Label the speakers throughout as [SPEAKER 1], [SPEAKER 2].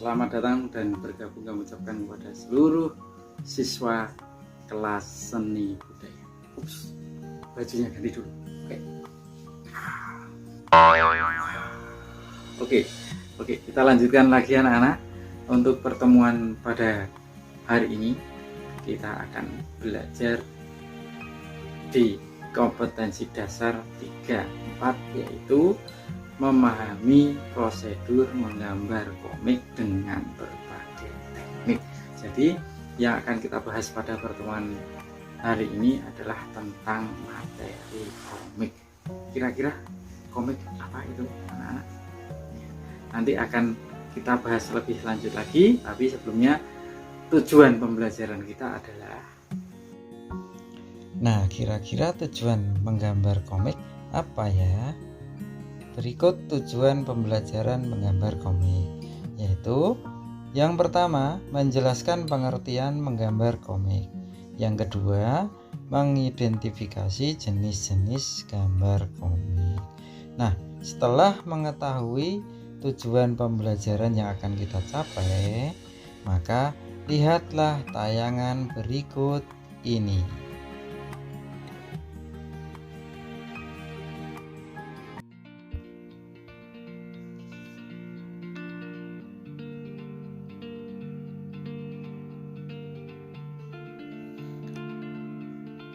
[SPEAKER 1] Selamat datang dan bergabung kami ucapkan kepada seluruh siswa kelas seni budaya. Ups, bajunya ganti dulu. Oke, kita lanjutkan lagi anak-anak. Untuk pertemuan pada hari ini kita akan belajar di kompetensi dasar 3-4, yaitu memahami prosedur menggambar komik dengan berbagai teknik. Jadi yang akan kita bahas pada pertemuan hari ini adalah tentang materi komik. Kira-kira komik apa itu anak-anak? Nanti akan kita bahas lebih lanjut lagi, tapi sebelumnya tujuan pembelajaran kita adalah,
[SPEAKER 2] nah, kira-kira tujuan menggambar komik apa ya? Berikut tujuan pembelajaran menggambar komik, yaitu yang pertama, menjelaskan pengertian menggambar komik. Yang kedua, mengidentifikasi jenis-jenis gambar komik. Nah, setelah mengetahui tujuan pembelajaran yang akan kita capai, maka lihatlah tayangan berikut ini.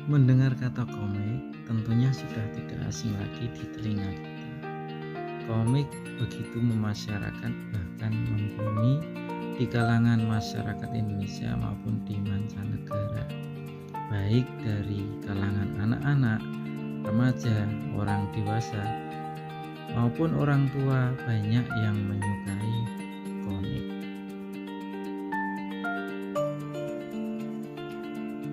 [SPEAKER 3] Mendengar kata komik tentunya sudah tidak asing lagi di telinga kita. Komik begitu memasyarakat, bahkan membumi di kalangan masyarakat Indonesia maupun di mancanegara, baik dari kalangan anak-anak, remaja, orang dewasa maupun orang tua, banyak yang menyukai komik.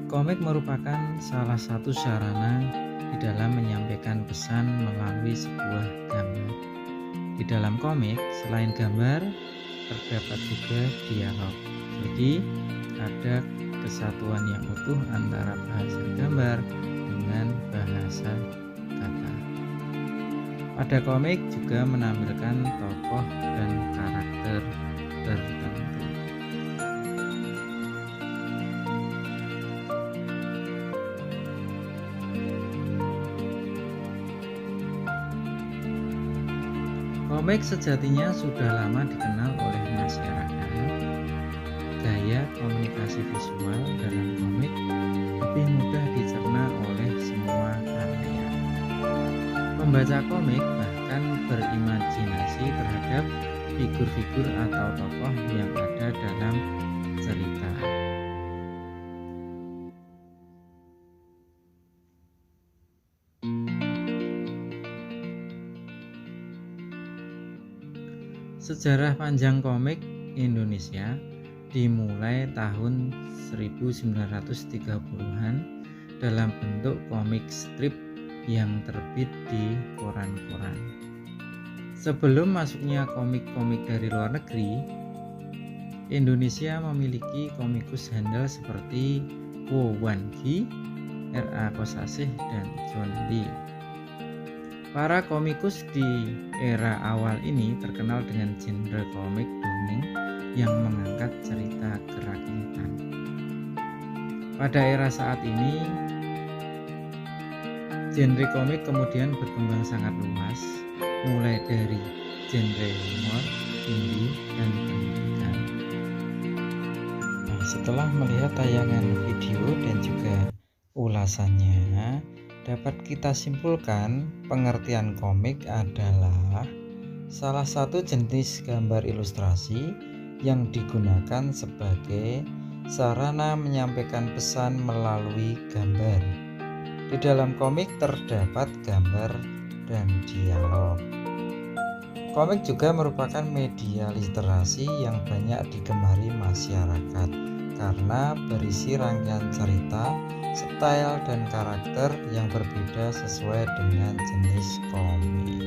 [SPEAKER 3] Komik merupakan salah satu sarana di dalam menyampaikan pesan melalui sebuah gambar. Di dalam komik, selain gambar, terdapat juga dialog. Jadi, ada kesatuan yang utuh antara bahasa gambar dengan bahasa kata. Pada komik juga menampilkan tokoh dan karakter tertentu. Komik sejatinya sudah lama dikenal oleh masyarakat. Gaya komunikasi visual dalam komik lebih mudah dicerna oleh semua halayak. Pembaca komik bahkan berimajinasi terhadap figur-figur atau tokoh yang ada dalam cerita. Sejarah panjang komik Indonesia dimulai tahun 1930-an dalam bentuk komik strip yang terbit di koran-koran. Sebelum masuknya komik-komik dari luar negeri, Indonesia memiliki komikus handal seperti Wo Wan-gi, R.A. Kosasih, dan John Lee. Para komikus di era awal ini terkenal dengan genre komik dongeng yang mengangkat cerita kerakyatan. Pada era saat ini, genre komik kemudian berkembang sangat luas, mulai dari genre humor, indie, dan pendidikan.
[SPEAKER 2] Nah, setelah melihat tayangan video dan juga ulasannya, dapat kita simpulkan pengertian komik adalah salah satu jenis gambar ilustrasi yang digunakan sebagai sarana menyampaikan pesan melalui gambar. Di dalam komik terdapat gambar dan dialog. Komik juga merupakan media literasi yang banyak digemari masyarakat karena berisi rangkaian cerita, style, dan karakter yang berbeda sesuai dengan jenis komik.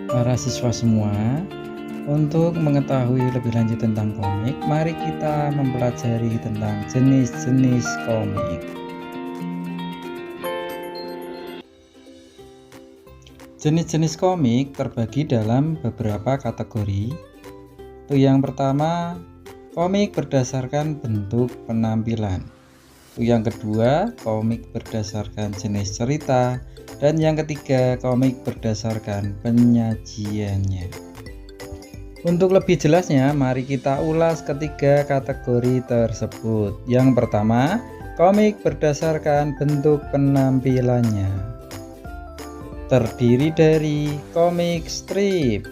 [SPEAKER 3] Para siswa semua, untuk mengetahui lebih lanjut tentang komik, mari kita mempelajari tentang jenis-jenis komik.
[SPEAKER 2] Jenis-jenis komik terbagi dalam beberapa kategori. Itu yang pertama, komik berdasarkan bentuk penampilan. Itu yang kedua, komik berdasarkan jenis cerita. Dan yang ketiga, komik berdasarkan penyajiannya. Untuk lebih jelasnya, mari kita ulas ketiga kategori tersebut. Yang pertama, komik berdasarkan bentuk penampilannya. Terdiri dari komik strip.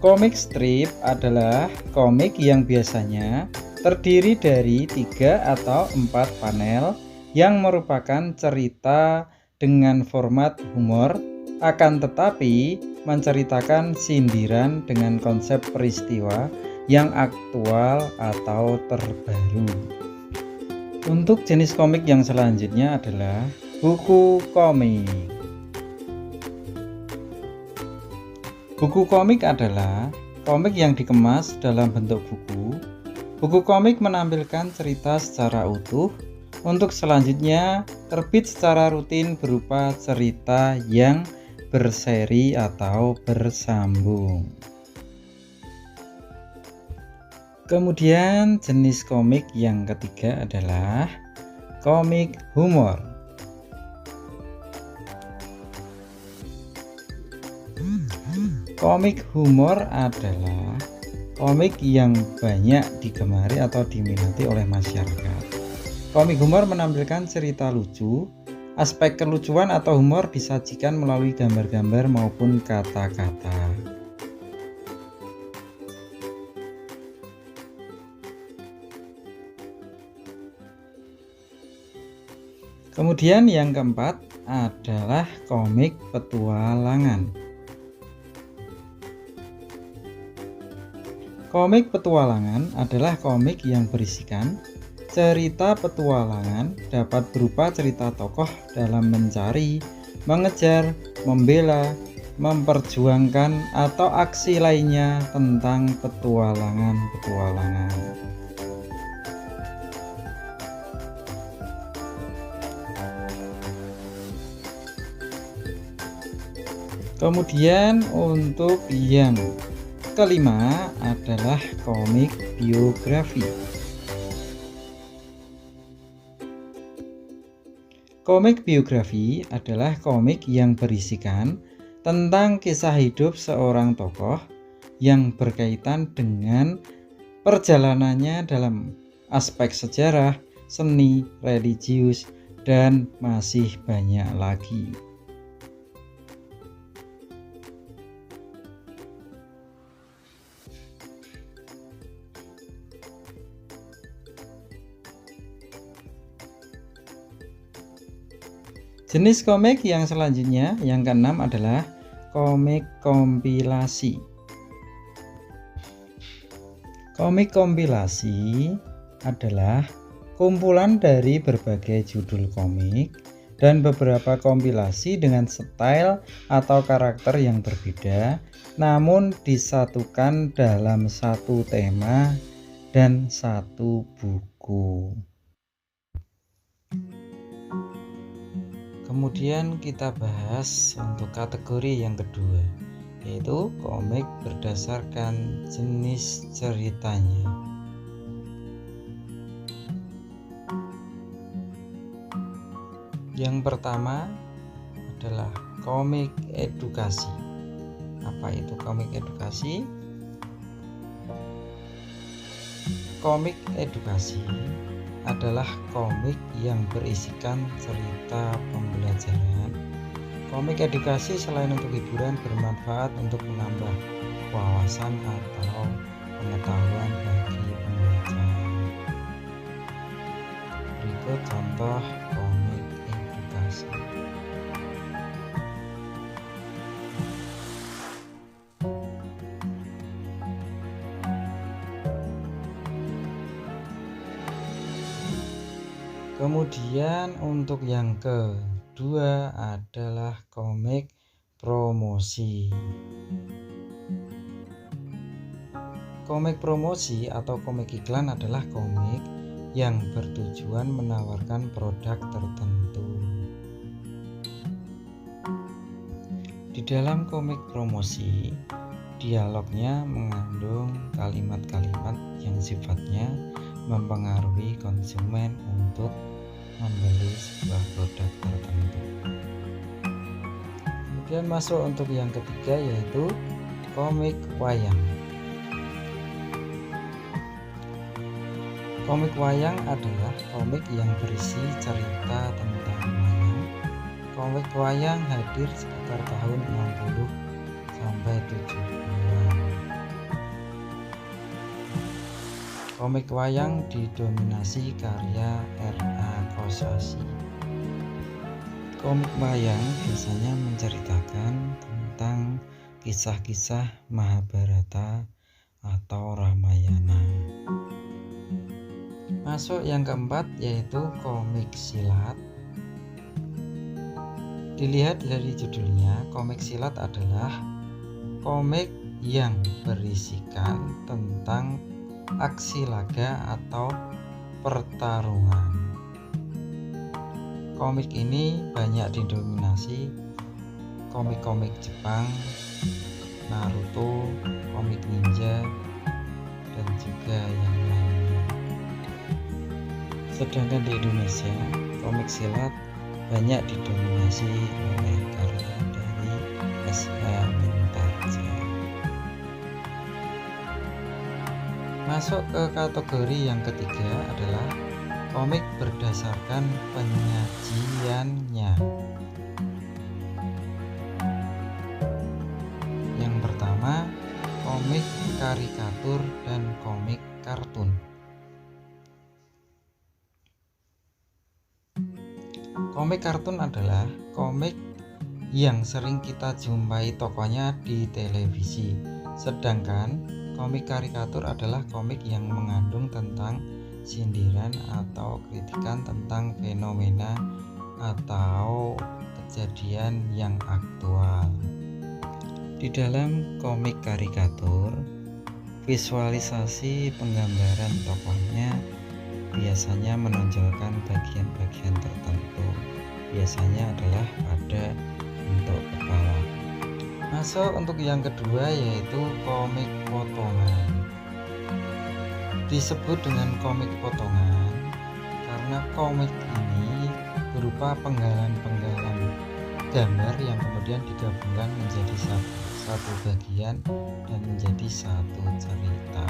[SPEAKER 2] Komik strip adalah komik yang biasanya terdiri dari 3 atau 4 panel yang merupakan cerita dengan format humor, akan tetapi menceritakan sindiran dengan konsep peristiwa yang aktual atau terbaru. Untuk jenis komik yang selanjutnya adalah buku komik. Buku komik adalah komik yang dikemas dalam bentuk buku. Buku komik menampilkan cerita secara utuh. Untuk selanjutnya terbit secara rutin berupa cerita yang berseri atau bersambung. Kemudian jenis komik yang ketiga adalah komik humor. Komik humor adalah komik yang banyak digemari atau diminati oleh masyarakat. Komik humor menampilkan cerita lucu. Aspek kelucuan atau humor disajikan melalui gambar-gambar maupun kata-kata. Kemudian yang keempat adalah komik petualangan. Komik petualangan adalah komik yang berisikan cerita petualangan, dapat berupa cerita tokoh dalam mencari, mengejar, membela, memperjuangkan, atau aksi lainnya tentang petualangan-petualangan. Kemudian untuk yang kelima adalah komik biografi. Komik biografi adalah komik yang berisikan tentang kisah hidup seorang tokoh yang berkaitan dengan perjalanannya dalam aspek sejarah, seni, religius, dan masih banyak lagi. Jenis komik yang selanjutnya, yang keenam adalah komik kompilasi. Komik kompilasi adalah kumpulan dari berbagai judul komik dan beberapa kompilasi dengan style atau karakter yang berbeda, namun disatukan dalam satu tema dan satu buku. Kemudian kita bahas untuk kategori yang kedua, yaitu komik berdasarkan jenis ceritanya. Yang pertama adalah komik edukasi. Apa itu komik edukasi? Komik edukasi adalah komik yang berisikan cerita pembelajaran. Komik edukasi selain untuk hiburan bermanfaat untuk menambah wawasan atau pengetahuan bagi pembaca. Berikut contoh komik edukasi. Kemudian untuk yang kedua adalah komik promosi. Komik promosi atau komik iklan adalah komik yang bertujuan menawarkan produk tertentu. dalam komik promosi, dialognya mengandung kalimat-kalimat yang sifatnya mempengaruhi konsumen untuk membeli sebuah produk tertentu. Kemudian masuk untuk yang ketiga, yaitu komik wayang. Komik wayang adalah komik yang berisi cerita tentang wayang. Komik wayang hadir sekitar tahun 60 sampai 70-an. Komik wayang didominasi karya R.A. Kosasih. Komik wayang biasanya menceritakan tentang kisah-kisah Mahabharata atau Ramayana. Masuk yang keempat, yaitu komik silat. Dilihat dari judulnya, komik silat adalah komik yang berisikan tentang aksi laga atau pertarungan. Komik ini banyak didominasi komik-komik Jepang, Naruto, komik ninja, dan juga yang lainnya. Sedangkan di Indonesia, komik silat banyak didominasi oleh karya dari S.H. Mintarja. Masuk ke kategori yang ketiga adalah komik berdasarkan penyajiannya. Yang pertama, komik karikatur dan komik kartun. Komik kartun adalah komik yang sering kita jumpai tokohnya di televisi. Sedangkan komik karikatur adalah komik yang mengandung tentang sindiran atau kritikan tentang fenomena atau kejadian yang aktual. Di dalam komik karikatur, visualisasi penggambaran tokohnya biasanya menonjolkan bagian-bagian tertentu, biasanya adalah pada bentuk kepala. Masuk untuk yang kedua, yaitu komik potongan. Disebut dengan komik potongan karena komik ini berupa penggalan-penggalan gambar yang kemudian digabungkan menjadi satu bagian dan menjadi satu cerita.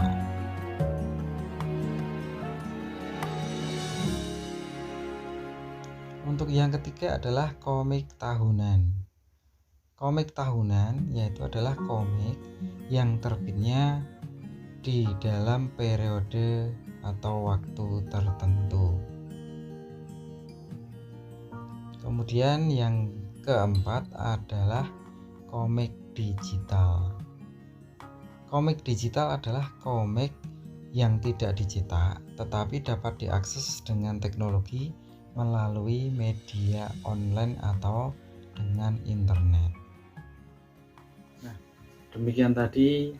[SPEAKER 2] Untuk yang ketiga adalah komik tahunan. Komik tahunan yaitu adalah komik yang terbitnya di dalam periode atau waktu tertentu. Kemudian yang keempat adalah komik digital. Komik digital adalah komik yang tidak dicetak tetapi dapat diakses dengan teknologi melalui media online atau dengan internet.
[SPEAKER 1] Nah, demikian tadi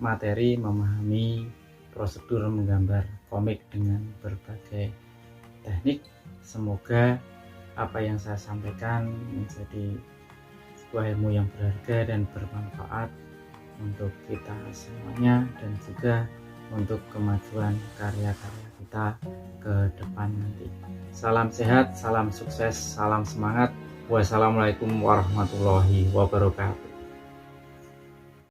[SPEAKER 1] materi memahami prosedur menggambar komik dengan berbagai teknik. Semoga apa yang saya sampaikan menjadi sebuah ilmu yang berharga dan bermanfaat untuk kita semuanya dan juga untuk kemajuan karya-karya kita ke depan nanti. Salam sehat, salam sukses, salam semangat. Wassalamualaikum warahmatullahi wabarakatuh.